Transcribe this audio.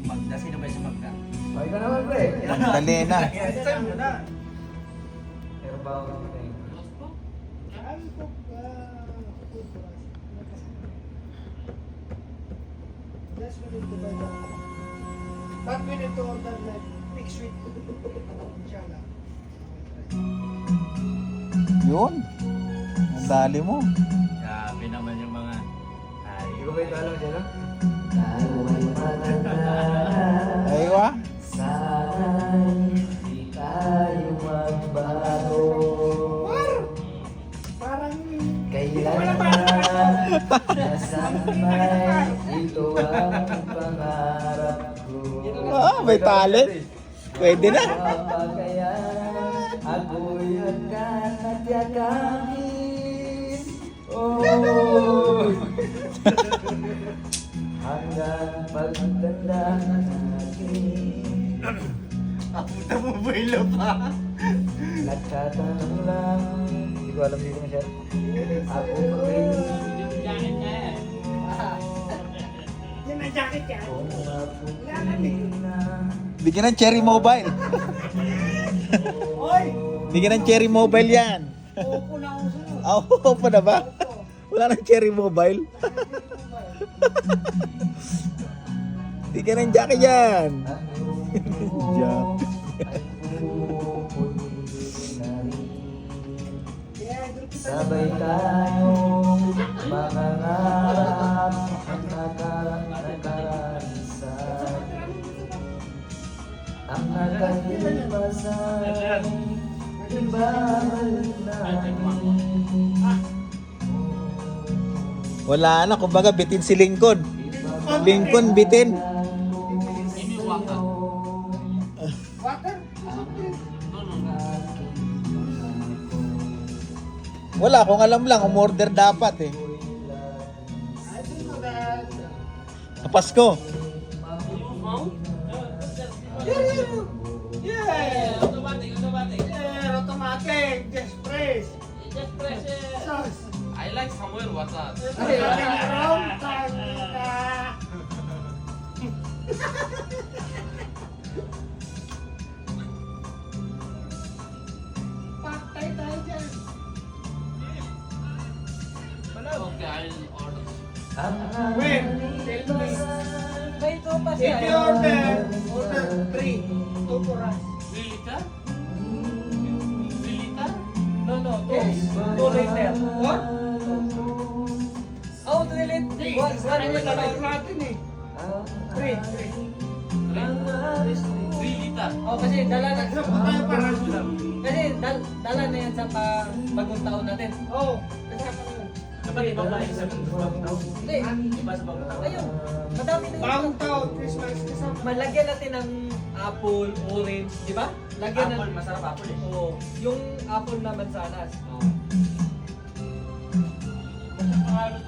Magda, sino ba yung Magda? Ay ka naman, pre. Magdalena. Time mo na. Meron ba ako dito eh? That's what it is. But we need to order like next week. Inshallah. Yun. Ang dali mo. Grabe naman yung mga... Ay, Hindi ko ba ito alam dyan, no? Aywa. Sana'y di tayo magbago. Parang Kailangan nasanay, ito ang pangarap ko. Ah, may talent. Pwede na. Kaya ako'y hanggang at yakapin. Oh, hanggang pagtanda natin. ang puta mo bailo pa. Nagtatanong lang. Hindi ko alam dito masyad. Ako pa rin. yan ang jacket yan. Kung mapunin na. Bigyan ng Cherry Mobile. Hoy! Bigyan ng Cherry Mobile yan. Opo na ako sunod. Ah, oo pa na ba? Wala ng Cherry Mobile. Bigyan ng Jackie yan. Jack. Sabay tayong mangangarap ang nakaranisan. Ang nakalimasan, ibabalik natin. Wala na, kumbaga bitin si Lincoln. Lincoln bitin. Water? Wala, kung alam lang, umorder dapat eh. I don't know that. Sa Pasko. Yeah! Yeah, automatic. Just press. Sauce. I like Samuel water. Ay, wrong time na. Patay tayo dyan. Okay, I'll order. When? Tell me. May ito pa If siya. you order 3, 2 for us. 3 liter? 3 liter? No, no, Yes. 2 liter. What? Oh, 2 liter. One Ano yung liter. talawag natin eh? 3. 3 liter. Oh, kasi dala na. Isa po tayo para lang. Kasi dala na yan sa bagong taon natin. Oo. Kasama ko. Dapat iba ba yung sa bagong taon? Hindi. Iba sa bagong taon? Ayun. Madami na Bagong taon, Christmas kasama. Malagyan natin ng apple, orange, di ba? Lagyan Apple, masarap apple eh. Oo. Yung apple na mansanas. Oo.